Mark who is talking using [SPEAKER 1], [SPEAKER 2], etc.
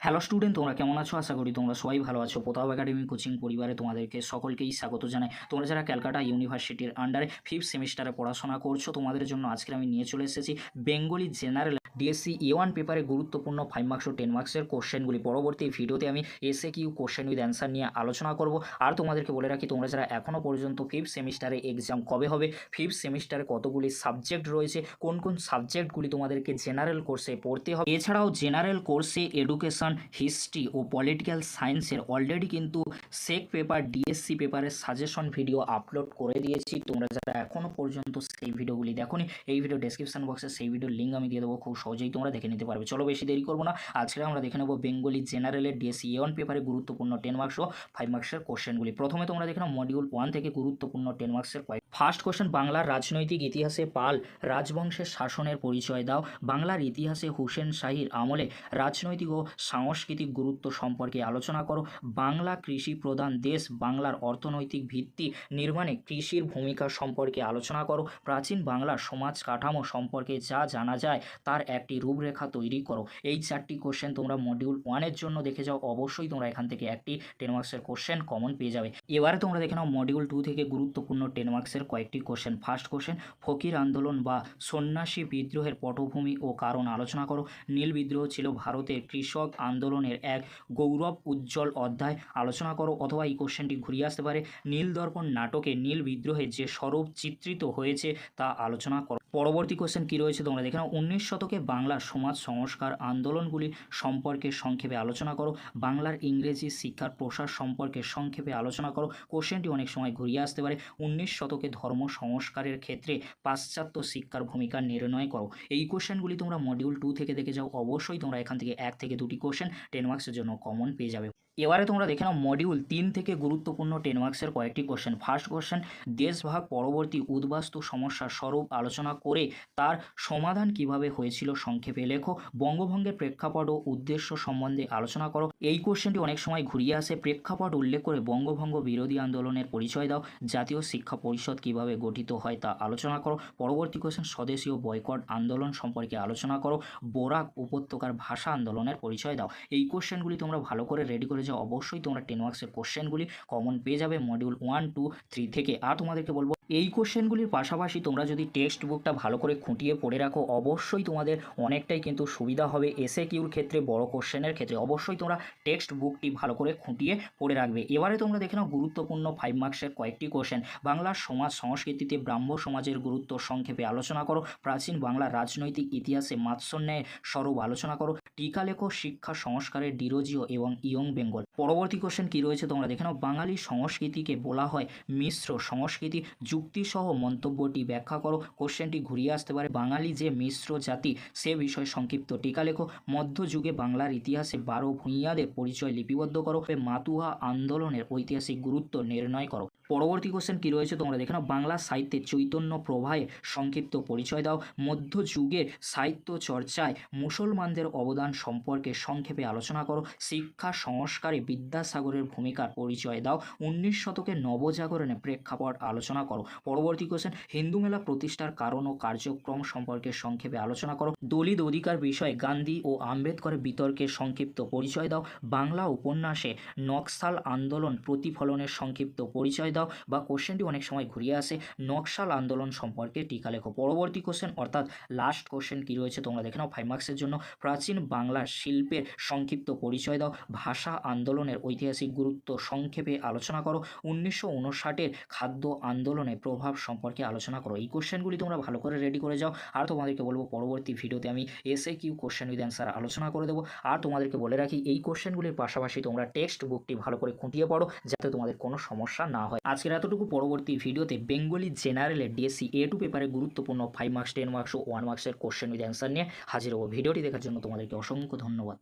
[SPEAKER 1] Hello student, তোমরা কেমন আছো? আশা করি তোমরা সবাই ভালো আছো। প্রতাপ একাডেমি কোচিং পরিবারে তোমাদেরকে সকলকেই স্বাগত জানাই। তোমরা যারা ক্যালকাটা ইউনিভার্সিটির আন্ডারে 5th সেমিস্টারে পড়াশোনা করছো, তোমাদের জন্য আজকে আমি নিয়ে চলে এসেছি বেঙ্গলি জেনারেল ডিএসসি A1 পেপারে গুরুত্বপূর্ণ 5 মার্কস ও 10 মার্কসের কোশ্চেনগুলি। পরবর্তী ভিডিওতে আমি এসএকিউ কোশ্চেন উইথ অ্যান্সার নিয়ে আলোচনা করব। আর তোমাদেরকে বলে রাখি, তোমরা যারা এখনও পর্যন্ত 5th সেমিস্টারে এক্সাম কবে হবে, 5th সেমিস্টারে কতগুলি সাবজেক্ট রয়েছে, কোন কোন সাবজেক্টগুলি তোমাদেরকে জেনারেল কোর্সে পড়তে হবে, এছাড়াও জেনারেল কোর্সে এডুকেশন, হিস্ট্রি ও পলিটিক্যাল সায়েন্সের অলরেডি কিন্তু সেক পেপার, ডিএসসি পেপারের সাজেশন ভিডিও আপলোড করে দিয়েছি। তোমরা যারা এখনও পর্যন্ত সেই ভিডিওগুলি দেখোনি, এই ভিডিও ডেসক্রিপশন বক্সে সেই ভিডিওর লিঙ্ক আমি দিয়ে দেবো, খুব সহজেই তোমরা দেখে নিতে পারবে। চলো বেশি দেরি করবো না, আজকে আমরা দেখে নেবো বেঙ্গলি জেনারেলের ডিএসসি A1 পেপারে গুরুত্বপূর্ণ 10 মার্কস ও 5 মার্কসের কোশ্চেনগুলি। প্রথমে তোমরা দেখে নাও মডিউল 1 থেকে গুরুত্বপূর্ণ 10 মার্কসের ফার্স্ট কোশ্চেন, বাংলার রাজনৈতিক ইতিহাসে পাল রাজবংশের শাসনের পরিচয় দাও। বাংলার ইতিহাসে হুসেন শাহীর আমলে রাজনৈতিক ও সাংস্কৃতিক গুরুত্ব সম্পর্কে আলোচনা করো। বাংলা কৃষি প্রধান দেশ, বাংলার অর্থনৈতিক ভিত্তি নির্মাণে কৃষির ভূমিকা সম্পর্কে আলোচনা করো। প্রাচীন বাংলার সমাজ কাঠামো সম্পর্কে যা জানা যায় তার একটি রূপরেখা তৈরি করো। এই 4টি কোশ্চেন তোমরা মডিউল 1-এর জন্য দেখে যাও, অবশ্যই তোমরা এখান থেকে একটি 10 মার্কসের কোশ্চেন কমন পেয়ে যাবে। এবারে তোমরা দেখে নাও মডিউল 2 থেকে গুরুত্বপূর্ণ 10 মার্কসের কয়েকটি কোশ্চেন। ফার্স্ট কোশ্চেন, ফকির আন্দোলন বা সন্ন্যাসী বিদ্রোহের পটভূমি ও কারণ আলোচনা করো। নীল বিদ্রোহ ছিল ভারতের কৃষক আন্দোলনের এক গৌরব উজ্জ্বল অধ্যায়, আলোচনা করো। অথবা এই কোশ্চেনটি ঘুরিয়ে আসতে পারে, নীল দর্পণ নাটকে নীল বিদ্রোহের যে স্বরূপ চিত্রিত হয়েছে তা আলোচনা করো। পরবর্তী কোশ্চেন কী রয়েছে তোমরা দেখে নাও, 19 শতকে বাংলার সমাজ সংস্কার আন্দোলনগুলি সম্পর্কে সংক্ষেপে আলোচনা করো। বাংলার ইংরেজি শিক্ষার প্রসার সম্পর্কে সংক্ষেপে আলোচনা করো। কোশ্চেনটি অনেক সময় ঘুরিয়ে আসতে পারে, 19 শতকে ধর্ম সংস্কারের ক্ষেত্রে পাশ্চাত্য শিক্ষার ভূমিকা নির্ণয় করো। এই কোশ্চেনগুলি তোমরা মডিউল 2 থেকে দেখে যাও, অবশ্যই তোমরা এখান থেকে 1 থেকে 2টি কোশ্চেন 10 মার্কসের জন্য কমন পেয়ে যাবে। এবারে তোমরা দেখে নাও মডিউল 3 থেকে গুরুত্বপূর্ণ 10 মার্কসের কয়েকটি কোশ্চেন। ফার্স্ট কোশ্চেন, দেশভাগ পরবর্তী উদ্বাস্তু সমস্যার স্বরূপ আলোচনা করে তার সমাধান কিভাবে হয়েছিল সংক্ষেপে লেখো। বঙ্গভঙ্গের প্রেক্ষাপট ও উদ্দেশ্য সম্বন্ধে আলোচনা করো। এই কোশ্চেনটি অনেক সময় ঘুরিয়ে আসে, প্রেক্ষাপট উল্লেখ করে বঙ্গভঙ্গ বিরোধী আন্দোলনের পরিচয় দাও। জাতীয় শিক্ষা পরিষদ কিভাবে গঠিত হয় তা আলোচনা করো। পরবর্তী কোশ্চেন, স্বদেশীয় বয়কট আন্দোলন সম্পর্কে আলোচনা করো। বরাক উপত্যকার ভাষা আন্দোলনের পরিচয় দাও। এই কোশ্চেনগুলি তোমরা ভালো করে রেডি করে যাও, অবশ্যই তোমরা 10 মার্কসের কোশ্চেনগুলি কমন পেয়ে যাবে মডিউল 1, 2, 3 থেকে। আর তোমাদেরকে বলবো, এই কোশ্চেনগুলির পাশাপাশি তোমরা যদি টেক্সট বুকটা ভালো করে খুঁটিয়ে পড়ে রাখো, অবশ্যই তোমাদের অনেকটাই কিন্তু সুবিধা হবে। এসএকিউর ক্ষেত্রে, বড় কোশ্চেনের ক্ষেত্রে অবশ্যই তোমরা টেক্সট বুকটি ভালো করে খুঁটিয়ে পড়ে রাখবে। এবারে তোমরা দেখে নাও গুরুত্বপূর্ণ 5 মার্কসের কয়েকটি কোশ্চেন। বাংলার সমাজ সংস্কৃতিতে ব্রাহ্ম সমাজের গুরুত্ব সংক্ষেপে আলোচনা করো। প্রাচীন বাংলার রাজনৈতিক ইতিহাসে মাৎসন্যায়ের স্বরূপ আলোচনা করো। টিকা লেখো শিক্ষা সংস্কারের ডিরোজিও এবং ইয়ং বেঙ্গল। পরবর্তী কোশ্চেন কী রয়েছে তোমরা দেখে নাও, বাঙালি সংস্কৃতিকে বলা হয় মিশ্র সংস্কৃতি, যুক্তিসহ মন্তব্যটি ব্যাখ্যা করো। কোশ্চেনটি ঘুরিয়ে আসতে পারে, বাঙালি যে মিশ্র জাতি সে বিষয়ে সংক্ষিপ্ত টিকা লেখো। মধ্যযুগে বাংলার ইতিহাসে 12 ভূঁইয়াদের পরিচয় লিপিবদ্ধ করো। মাতুয়া আন্দোলনের ঐতিহাসিক গুরুত্ব নির্ণয় করো। পরবর্তী কোশ্চেন কী রয়েছে তোমরা দেখে নাও, বাংলা সাহিত্যে চৈতন্য প্রবাহে সংক্ষিপ্ত পরিচয় দাও। মধ্যযুগের সাহিত্য চর্চায় মুসলমানদের অবদান সম্পর্কে সংক্ষেপে আলোচনা করো। শিক্ষা সংস্কারে বিদ্যাসাগরের ভূমিকার পরিচয় দাও। 19 শতকের নবজাগরণে প্রেক্ষাপট আলোচনা করো। পরবর্তী কোশ্চেন, হিন্দু মেলা প্রতিষ্ঠার কারণ ও কার্যক্রম সম্পর্কে সংক্ষেপে আলোচনা করো। দলিত অধিকার বিষয়ে গান্ধী ও আম্বেদকরের বিতর্কের সংক্ষিপ্ত পরিচয় দাও। বাংলা উপন্যাসে নকশাল আন্দোলন প্রতিফলনের সংক্ষিপ্ত পরিচয় দাও। বা কোশ্চেনটি অনেক সময় ঘুরিয়ে আসে, নকশাল আন্দোলন সম্পর্কে টিকা লেখো। পরবর্তী কোশ্চেন অর্থাৎ লাস্ট কোশ্চেন কী রয়েছে তোমরা দেখে নাও 5 মার্কসের জন্য, প্রাচীন বাংলার শিল্পের সংক্ষিপ্ত পরিচয় দাও। ভাষা আন্দোলনের ঐতিহাসিক গুরুত্ব সংক্ষেপে আলোচনা করো। 1959-এর খাদ্য আন্দোলনের প্রভাব সম্পর্কে আলোচনা করো। এই কোশ্চেনগুলি তোমরা ভালো করে রেডি করে যাও। আর তোমাদেরকে বলবো, পরবর্তী ভিডিওতে আমি এসএকিউ কোশ্চেন উইথ অ্যান্সার আলোচনা করে দেবো। আর তোমাদেরকে বলে রাখি, এই কোশ্চেনগুলির পাশাপাশি তোমরা টেক্সট বুকটি ভালো করে খুঁটিয়ে পড়ো, যাতে তোমাদের কোনো সমস্যা না হয়। আজকের এতটুকু, পরবর্তী ভিডিওতে বেঙ্গলি জেনারেলের ডিএসসি A2 পেপারে গুরুত্বপূর্ণ 5 মার্কস, 10 মার্কস ও 1 মার্কসের কোশ্চেন উইথ অ্যান্সার নিয়ে হাজির হবো। ভিডিওটি দেখার জন্য তোমাদেরকে অসংখ্য ধন্যবাদ।